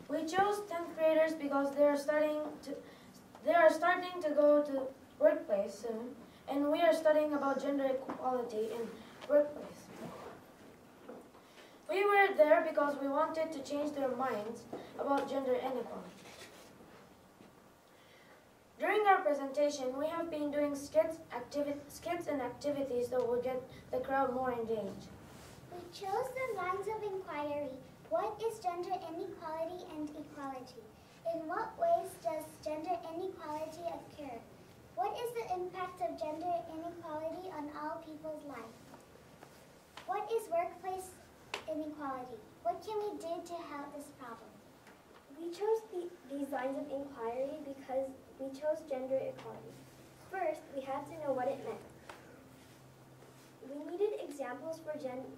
We chose 10th graders because they are starting to go to workplace soon, and we are studying about gender equality in workplace. We were there because we wanted to change their minds about gender inequality. During our presentation, we have been doing skits and activities that will get the crowd more engaged. We chose the lines of inquiry. What is gender inequality and equality? In what ways does gender inequality occur? What is the impact of gender inequality on all people's lives? What is workplace inequality? What can we do to help this problem? We chose these lines of inquiry because we chose gender equality. First, we had to know what it meant. We needed examples for gender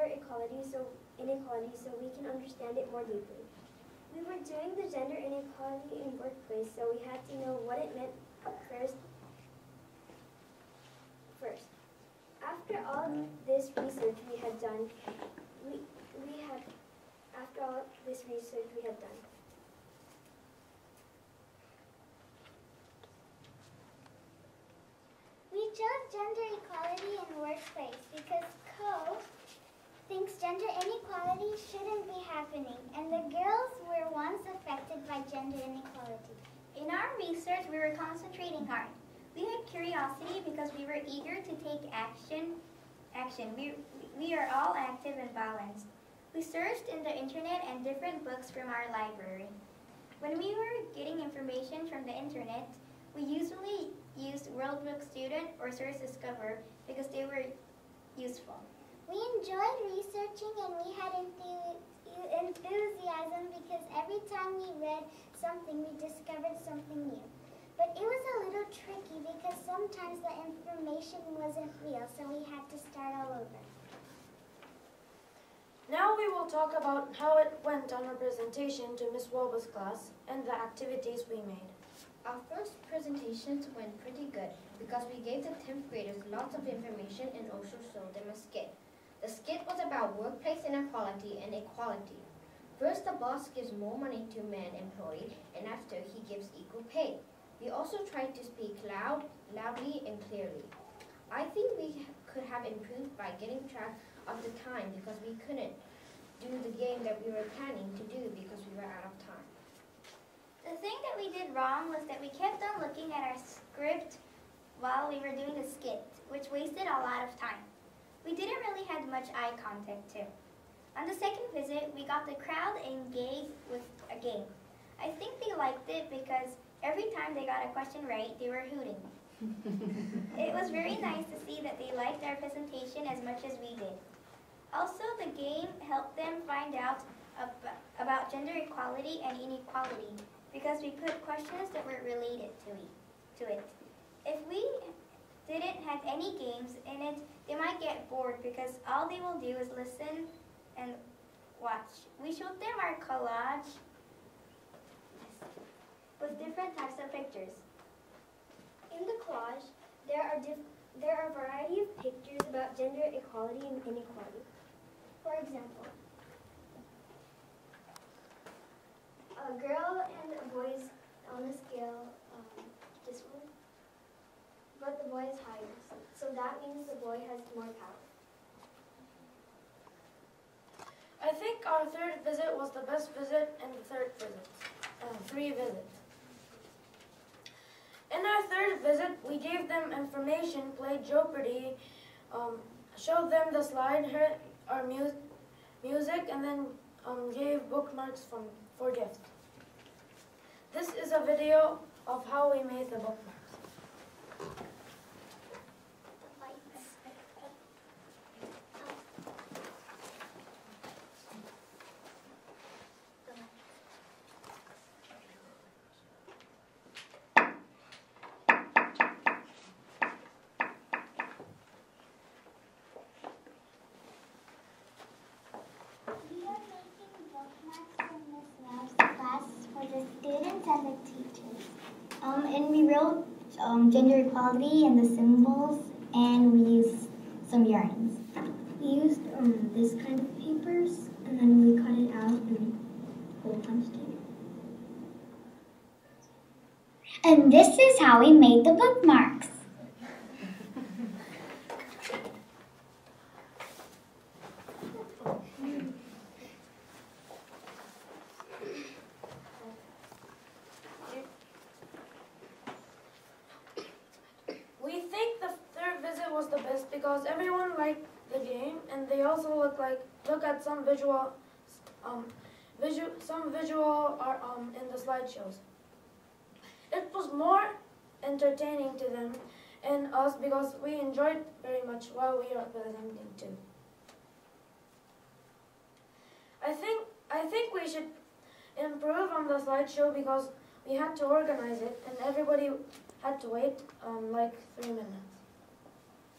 inequality so we can understand it more deeply. We were doing the gender inequality in workplace, so we had to know what it meant first. After all this research we had done, We chose gender equality in workplace because Co thinks gender inequality shouldn't be happening, and the girls were once affected by gender inequality. In our research, we were concentrating hard. We had curiosity because we were eager to take action. We are all active and balanced. We searched in the internet and different books from our library. When we were getting information from the internet, we usually used World Book Student or Source Discover because they were useful. We enjoyed researching and we had enthusiasm because every time we read something, we discovered something new. But it was a little tricky because sometimes the information wasn't real, so we had to start all over. Now we will talk about how it went on our presentation to Ms. Walba's class and the activities we made. Our first presentations went pretty good because we gave the 10th graders lots of information and also showed them a skit. The skit was about workplace inequality and equality. First, the boss gives more money to man employee, and after, he gives equal pay. We also tried to speak loudly and clearly. I think we could have improved by getting track of the time because we couldn't do the game that we were planning to do because we were out of time. The thing that we did wrong was that we kept on looking at our script while we were doing the skit, which wasted a lot of time. We didn't really have much eye contact too. On the second visit, we got the crowd engaged with a game. I think they liked it because every time they got a question right, they were hooting. It was very nice to see that they liked our presentation as much as we did. Also, the game helped them find out about gender equality and inequality because we put questions that were related to it. If we didn't have any games in it, they might get bored because all they will do is listen and watch. We showed them our collage with different types of pictures. In the collage, there are a variety of pictures about gender equality and inequality. For example, a girl and a boy is on a scale, this one, but the boy is higher, so that means the boy has more power. I think our third visit was the best visit and the third visit. 3 visits. In our third visit, we gave them information, played Jeopardy, showed them the slide, heard our music, and then gave bookmarks for gifts. This is a video of how we made the bookmarks. Students and the teachers. And we wrote gender equality and the symbols, and we used some yarns. We used this kind of papers, and then we cut it out and whole And this is how we made the bookmarks. We think the third visit was the best because everyone liked the game, and they also look at some visual art in the slideshows. It was more entertaining to them and us because we enjoyed very much while we are presenting too. I think we should improve on the slideshow because we had to organize it and everybody had to wait like 3 minutes.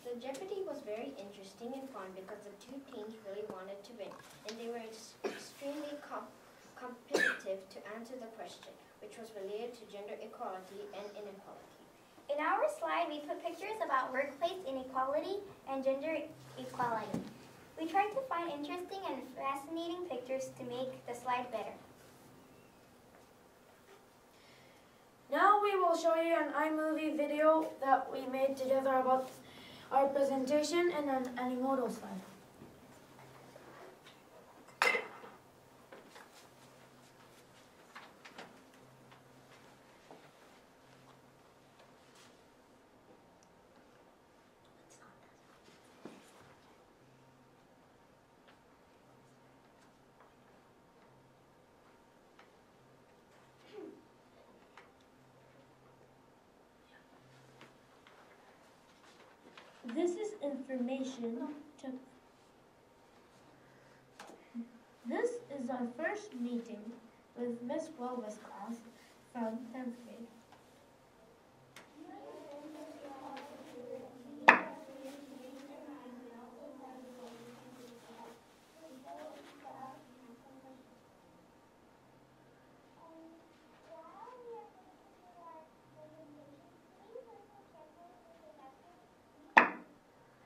The Jeopardy was very interesting and fun because the two teams really wanted to win, and they were extremely competitive to answer the question, which was related to gender equality and inequality. In our slide, we put pictures about workplace inequality and gender equality. We tried to find interesting and fascinating pictures to make the slide better. Now we will show you an iMovie video that we made together about our presentation and an Animoto slide. This is our first meeting with Miss Welva's class from 10th grade.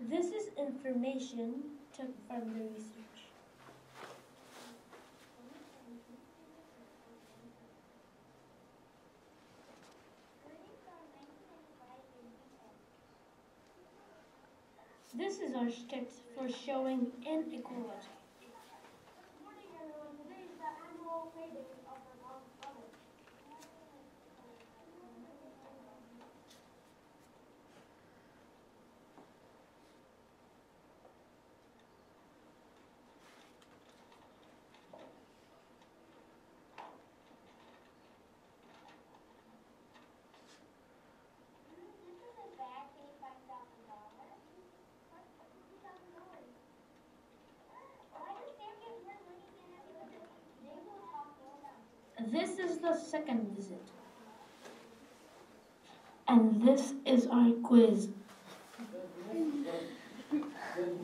This is information took from the research. This is our sticks for showing inequality. Good morning, everyone. Today is the annual May Day of our college. This is the second visit. And this is our quiz. Does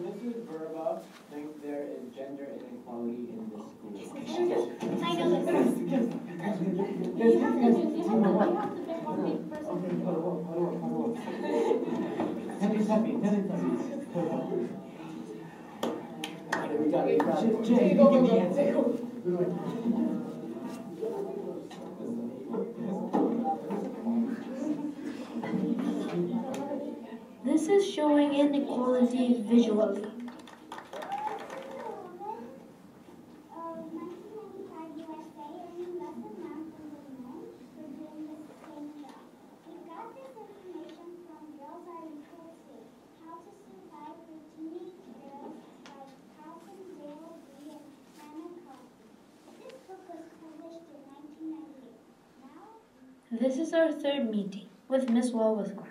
Mrs. Verba think there is gender inequality in the school? I know this. We got it. Jay, give me the answer. This is showing inequality visually. 1995 USA, any lesson learned from the women for doing the same job. We got this information from Girls Are Equal Too, How to Survive for Teenage Girls by Carlton Dale Bree and Hannah Cosby. This book was published in 1998. Now, This is our third meeting with Miss Welva's class.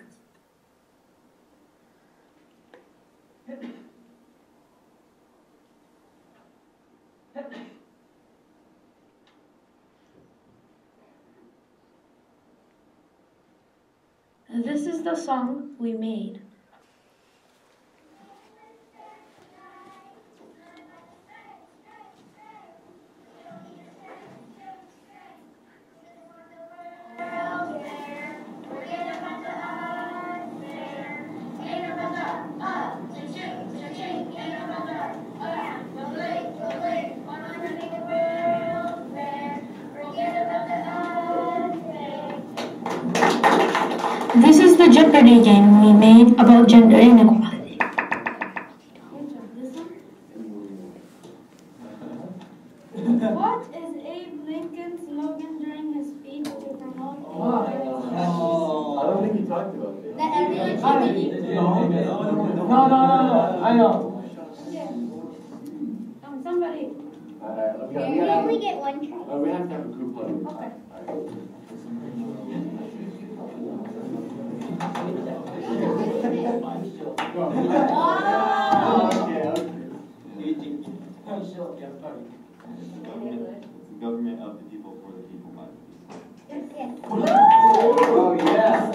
This is the song we made. This is the Jeopardy game we made about gender inequality. What is Abe Lincoln's slogan during his speech to promote I don't think he talked about this. that everyone should be equal? No. I know. Somebody. We only get one try. We have to have a group letter. Okay. Government of the people, for the people, by the people. Oh, yeah.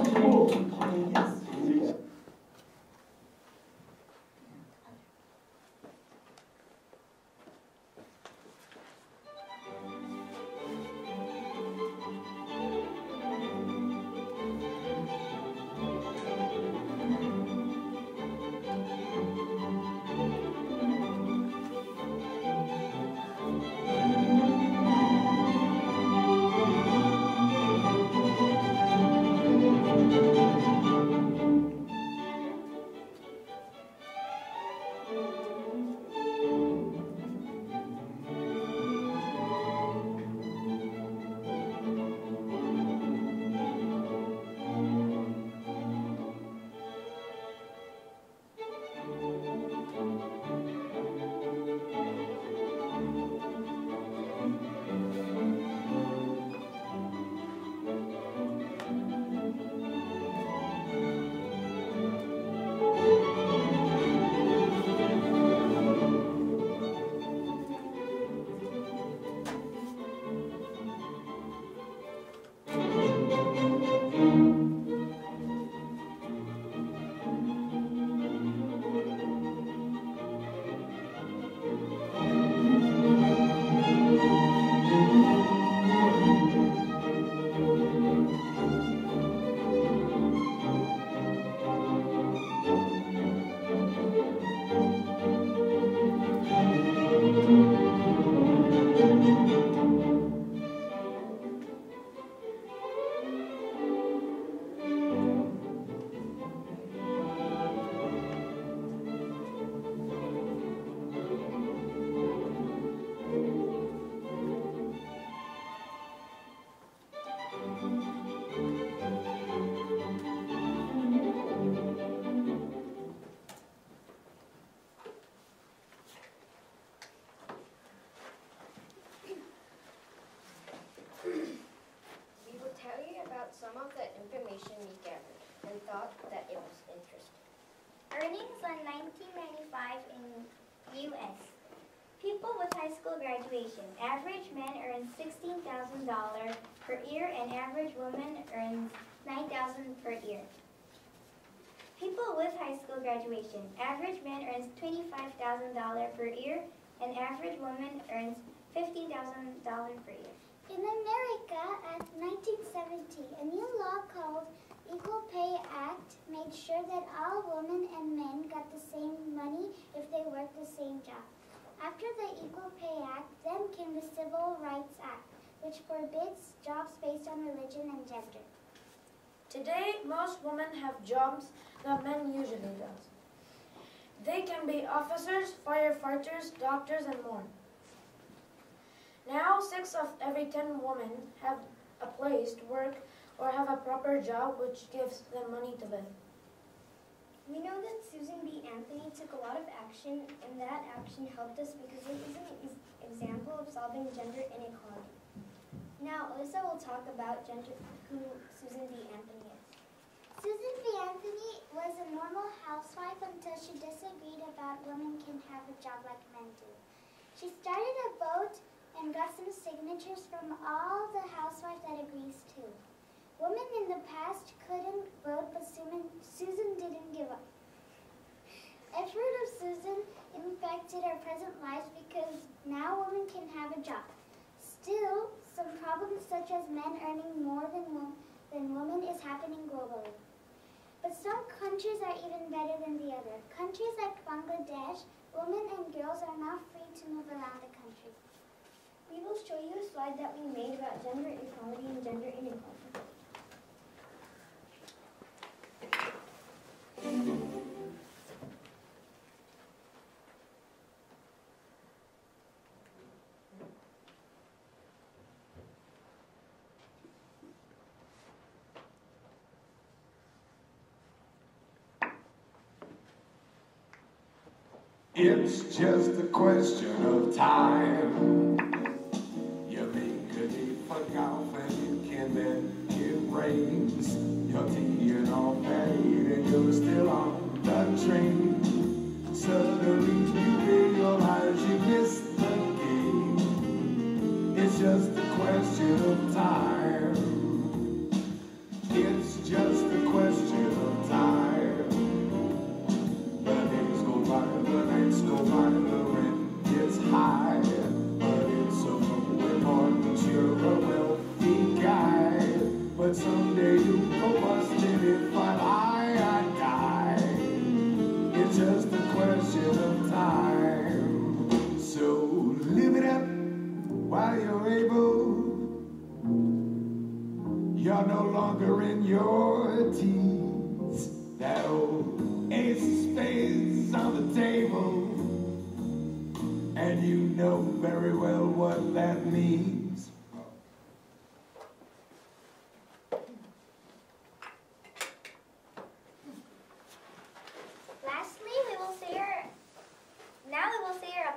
some of the information we gathered and thought that it was interesting. Earnings on 1995 in U.S. People with high school graduation. Average man earns $16,000 per year and average woman earns $9,000 per year. People with high school graduation. Average man earns $25,000 per year and average woman earns $15,000 per year. In America, at 1970, a new law called Equal Pay Act made sure that all women and men got the same money if they worked the same job. After the Equal Pay Act, then came the Civil Rights Act, which forbids jobs based on religion and gender. Today, most women have jobs that men usually do. They can be officers, firefighters, doctors, and more. Now, 6 of every 10 women have a place to work or have a proper job which gives them money to live. We know that Susan B. Anthony took a lot of action, and that action helped us because it is an example of solving gender inequality. Now, Alyssa will talk about who Susan B. Anthony is. Susan B. Anthony was a normal housewife until she disagreed about women can have a job like men do. She started a vote and got some signatures from all the housewives that agrees too. Women in the past couldn't vote, but Susan didn't give up. Effort of Susan impacted our present lives because now women can have a job. Still, some problems such as men earning more than women is happening globally. But some countries are even better than the other. Countries like Bangladesh, women and girls are now free to move around the country. We will show you a slide that we made about gender equality and gender inequality. It's just a question of time. You make a date for golf and you can then it rains. You're teeing off at 8 and you're still on the train. Suddenly you realize you missed the game. It's just a question of time. It's just a question of time. The days go by, the nights go by, the rent gets high. But it's so important you're a wealthy guy. But someday you'll go busted if I die. It's just a question of time. So live it up while you're able. You're no longer in your teens. That old ace of spades on the table. And you know very well what that means. Lastly, we will say our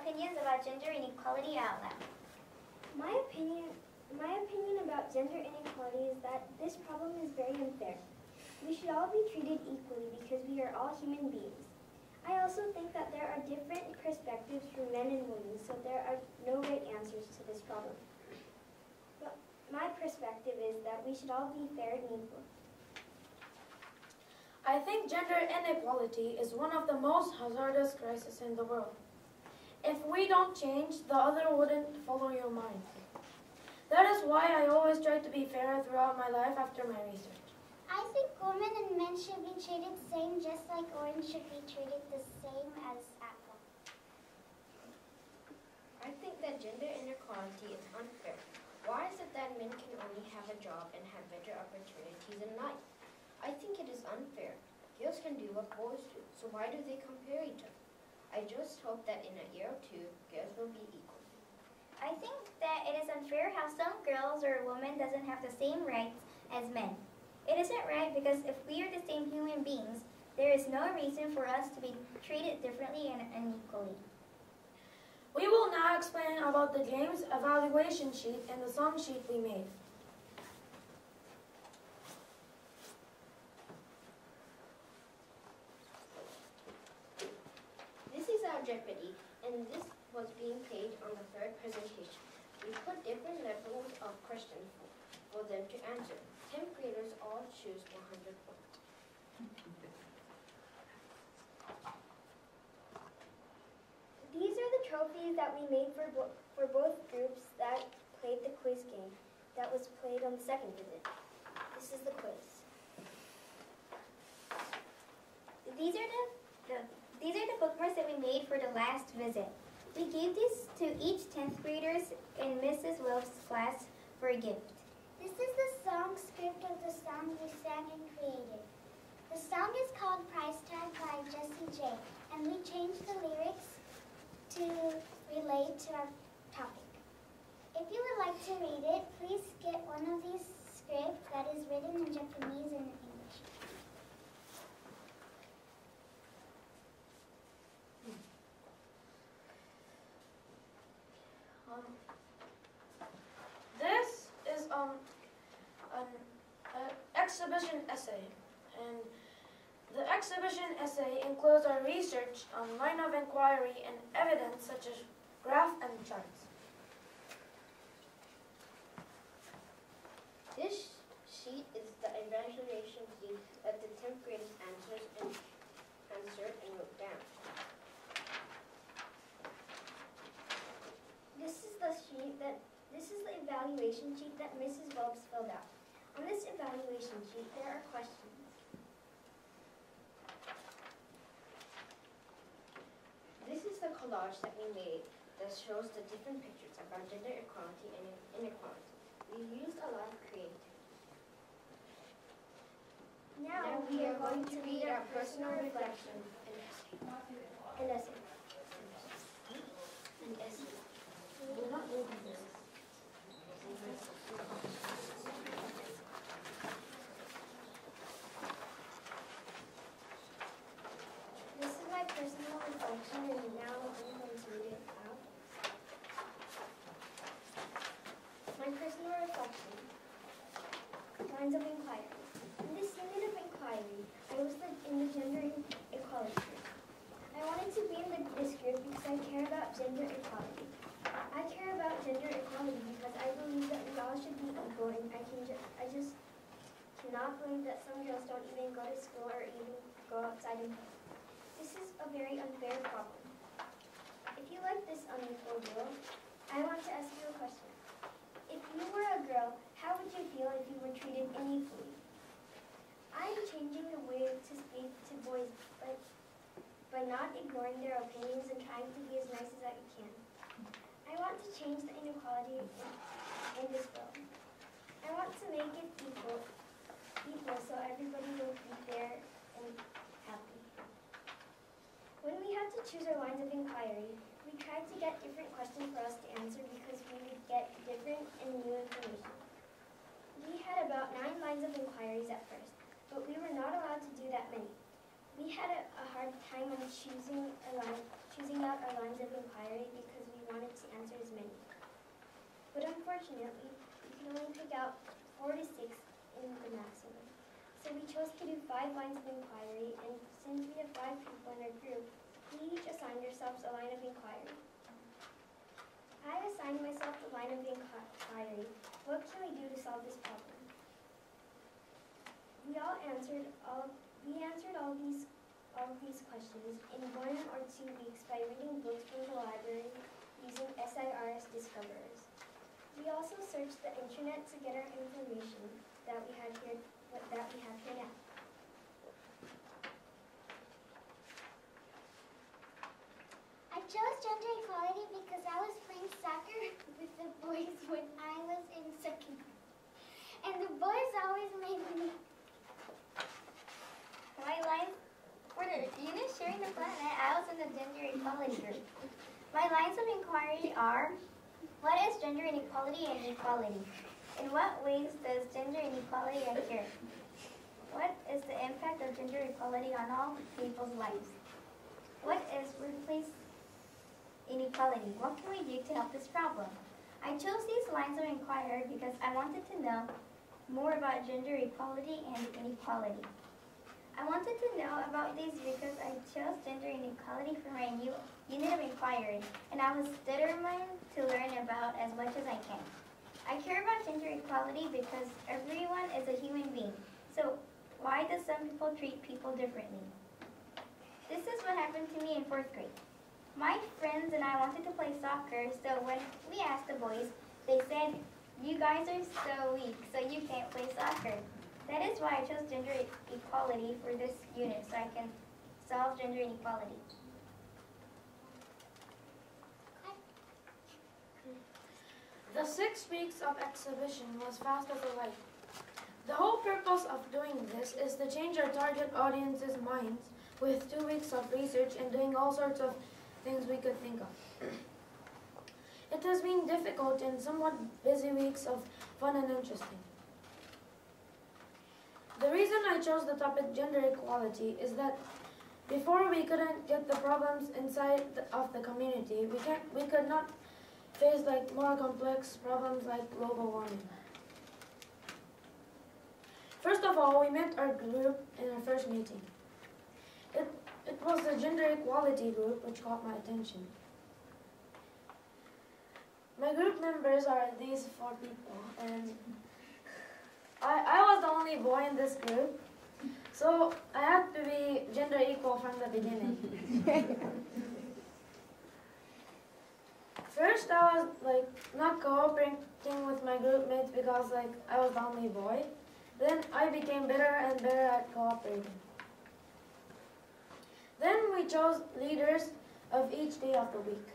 opinions about gender inequality out loud. My opinion about gender inequality is that this problem is very unfair. We should all be treated equally because we are all human beings. I also think that there are different perspectives for men and women, so there are no right answers to this problem. But my perspective is that we should all be fair and equal. I think gender inequality is one of the most hazardous crises in the world. If we don't change, the other wouldn't follow your mind. That is why I always try to be fair throughout my life after my research. I think women and men should be treated the same, just like orange should be treated the same as apple. I think that gender inequality is unfair. Why is it that men can only have a job and have better opportunities in life? I think it is unfair. Girls can do what boys do, so why do they compare each other? I just hope that in a year or two, girls will be equal. I think that it is unfair how some girls or women doesn't have the same rights as men. It isn't right because if we are the same human beings, there is no reason for us to be treated differently and unequally. We will now explain about the James evaluation sheet and the sum sheet we made. This is our Jeopardy, and this was being played on the third presentation. We put different levels of questions for them to answer. 10th graders all choose 100 points. These are the trophies that we made for both groups that played the quiz game that was played on the second visit. This is the quiz. These are the bookmarks that we made for the last visit. We gave this to each 10th graders in Mrs. Wilkes' class for a gift. This is the song script of the song we sang and created. The song is called Price Tag by Jessie J, and we changed the lyrics to relate to our topic. If you would like to read it, please get one of these scripts that is written in Japanese and English. This is an exhibition essay, and the exhibition essay includes our research on line of inquiry and evidence such as graph and charts. This sheet is the evaluation sheet that the 10th graders answered and wrote down. This is the evaluation sheet that Mrs. Wilkes filled out. On this evaluation sheet, there are questions. This is the collage that we made that shows the different pictures about gender equality and inequality. We used a lot of creativity. Now we are going to read our personal reflection. An essay. An essay. This is my personal reflection, and now about gender equality. I care about gender equality because I believe that we all should be equal, and I just cannot believe that some girls don't even go to school or even go outside and play. This is a very unfair problem. If you like this unequal world, I want to ask you a question. If you were a girl, how would you feel if you were treated unequally? I'm changing the way to speak to boys, but by not ignoring their opinions and trying to be as nice as I can. I want to change the inequality in this world. I want to make it equal so everybody will be fair and happy. When we had to choose our lines of inquiry, we tried to get different questions for us to answer because we would get different and new information. We had about 9 lines of inquiries at first, but we were not allowed to do that many. We had a hard time on choosing out our lines of inquiry because we wanted to answer as many. But unfortunately, we can only pick out 4 to 6 in the maximum. So we chose to do 5 lines of inquiry, and since we have 5 people in our group, we each assigned ourselves a line of inquiry. I assigned myself the line of inquiry. What can we do to solve this problem? We answered all these questions in 1 or 2 weeks by reading books from the library using SIRS Discoverers. We also searched the internet to get our information that we have here now. I chose gender equality because I was playing soccer with the boys when I was in 2nd grade. And the boys always made me. My lines for the unit sharing the planet, I was in the gender equality group. My lines of inquiry are: what is gender inequality and equality? In what ways does gender inequality occur? What is the impact of gender equality on all people's lives? What is workplace inequality? What can we do to help this problem? I chose these lines of inquiry because I wanted to know more about gender equality and inequality. I wanted to know about these because I chose gender inequality for my new unit of inquiry, and I was determined to learn about as much as I can. I care about gender equality because everyone is a human being. So why do some people treat people differently? This is what happened to me in 4th grade. My friends and I wanted to play soccer, so when we asked the boys, they said, "You guys are so weak, so you can't play soccer." That is why I chose gender equality for this unit, so I can solve gender inequality. The 6 weeks of exhibition was fast as a light. The whole purpose of doing this is to change our target audience's minds with 2 weeks of research and doing all sorts of things we could think of. It has been difficult and somewhat busy weeks of fun and interesting. The reason I chose the topic gender equality is that before we couldn't get the problems inside of the community, we could not face more complex problems like global warming. First of all, we met our group in our first meeting. It was the gender equality group which caught my attention. My group members are these 4 people, and I was the only boy in this group, so I had to be gender equal from the beginning. First, I was not cooperating with my group mates because I was the only boy. Then I became better and better at cooperating. Then we chose leaders of each day of the week.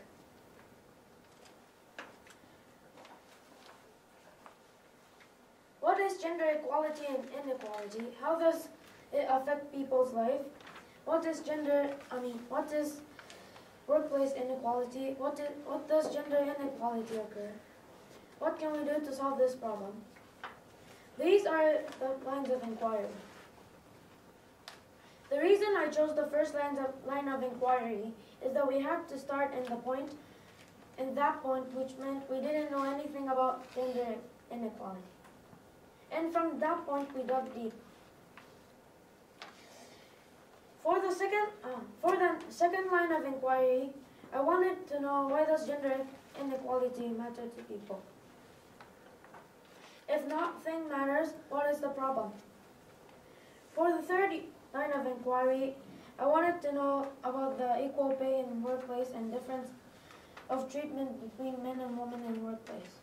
What is gender equality and inequality? How does it affect people's life? What is workplace inequality? What does gender inequality occur? What can we do to solve this problem? These are the lines of inquiry. The reason I chose the first line of inquiry is that we had to start in that point, which meant we didn't know anything about gender inequality. And from that point, we dug deep. For the second line of inquiry, I wanted to know, why does gender inequality matter to people? If nothing matters, what is the problem? For the third line of inquiry, I wanted to know about the equal pay in workplace and difference of treatment between men and women in workplace.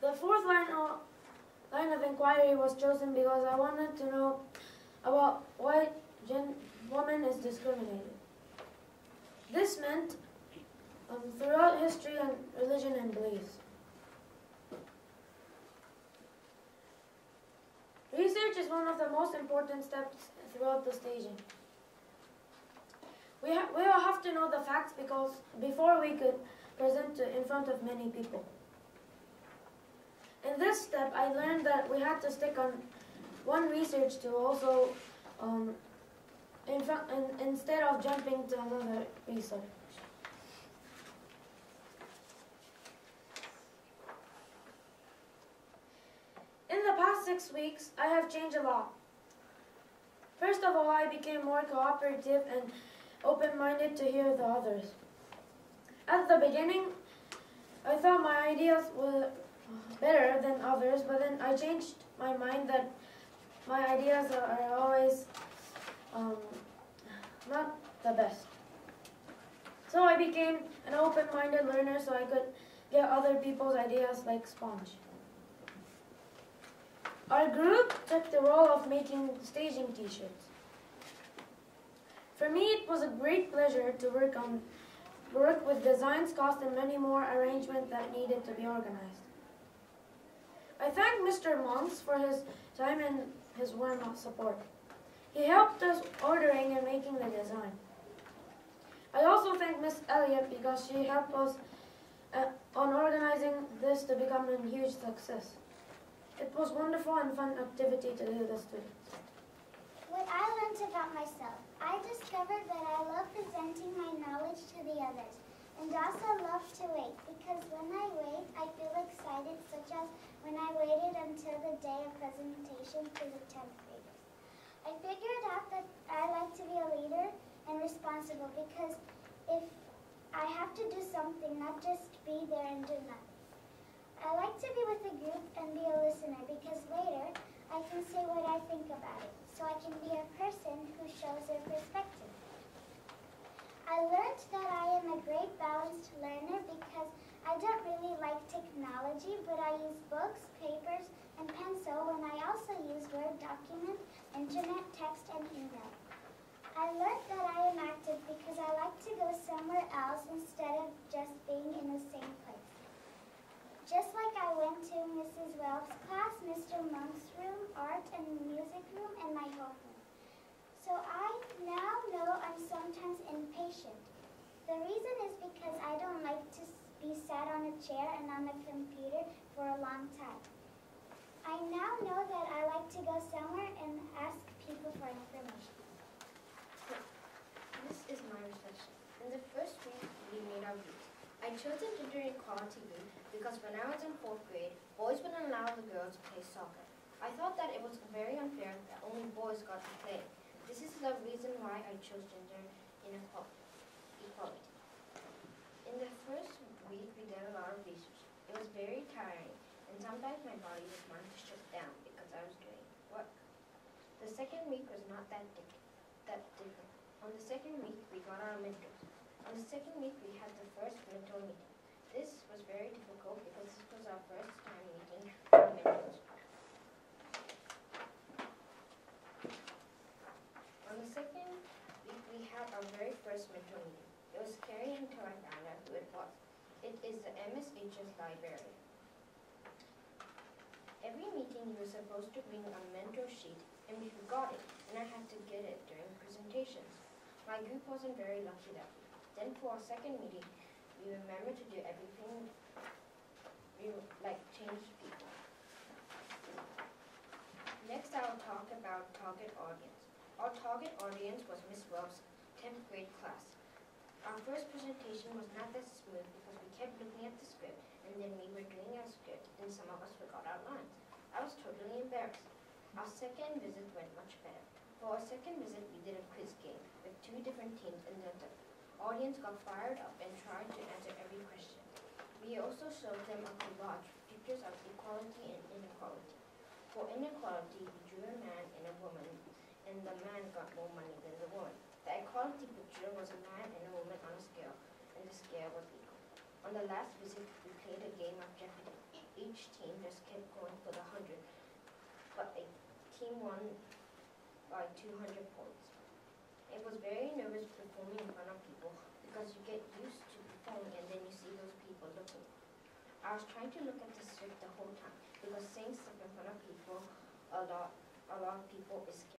The fourth line of inquiry was chosen because I wanted to know about why woman is discriminated. This meant throughout history and religion and beliefs. Research is one of the most important steps throughout the staging. We will have to know the facts because before we could present in front of many people. In this step, I learned that we had to stick on one research to also, instead of jumping to another research. In the past 6 weeks, I have changed a lot. First of all, I became more cooperative and open-minded to hear the others. At the beginning, I thought my ideas were better than others, but then I changed my mind that my ideas are always not the best. So I became an open-minded learner so I could get other people's ideas like sponge. Our group took the role of making staging t-shirts. For me, it was a great pleasure to work with designs, cost, and many more arrangements that needed to be organized. I thank Mr. Monks for his time and his warm support. He helped us ordering and making the design. I also thank Miss Elliott because she helped us on organizing this to become a huge success. It was wonderful and fun activity to do this to. What I learned about myself. I discovered that I love presenting my knowledge to the others, and also love to wait, because when I wait, I feel excited, such as when I waited until the day of presentation to the 10th graders. I figured out that I like to be a leader and responsible, because if I have to do something, not just be there and do nothing. I like to be with a group and be a listener, because later I can say what I think about it, so I can be a person who shows their perspective. I learned that I am a great balanced learner because I don't really like technology, but I use books, papers, and pencil when I also use Word document, internet, text, and email. I learned that I am active because I like to go somewhere else instead of just being in the same place. Just like I went to Mrs. Wells' class, Mr. Monk's room, art and music room, and my homeroom. So I now know I'm sometimes impatient. The reason is because I don't like to be sat on a chair and on a computer for a long time. I now know that I like to go somewhere and ask people for information. This is my reflection. In the first week, we made our groups. I chose the gender equality group because when I was in 4th grade, boys wouldn't allow the girls to play soccer. I thought that it was very unfair that only boys got to play. This is the reason why I chose gender equality. In the first week, we did a lot of research. It was very tiring, and sometimes my body was wanting to shut down because I was doing work. The second week was not that different. On the second week, we got our mentors. On the second week, we had the first mentor meeting. This was very difficult because this was our first time meeting our mentors. On the second week, we had our very first mentor meeting. It was scary until I found out who it was. It is the MSH's librarian. Every meeting, you were supposed to bring a mentor sheet, and we forgot it, and I had to get it during presentations. My group wasn't very lucky that week. Then for our second meeting, we remembered to do everything like change people. Next, I will talk about target audience. Our target audience was Miss Wells' 10th grade class. Our first presentation was not that smooth because we kept looking at the script, and then we were doing our script, and some of us forgot our lines. I was totally embarrassed. Our second visit went much better. For our second visit, we did a quiz game. with 2 different teams, and the audience got fired up and tried to answer every question. We also showed them a collage, pictures of equality and inequality. For inequality, we drew a man and a woman, and the man got more money than the woman. The equality picture was a man and a woman on a scale, and the scale was equal. On the last visit, we played a game of Jeopardy. Each team just kept going for the 100, but a team won by 200 points. It was very nervous performing in front of people because you get used to performing and then you see those people looking. I was trying to look at the script the whole time because saying stuff in front of people, a lot of people is scary.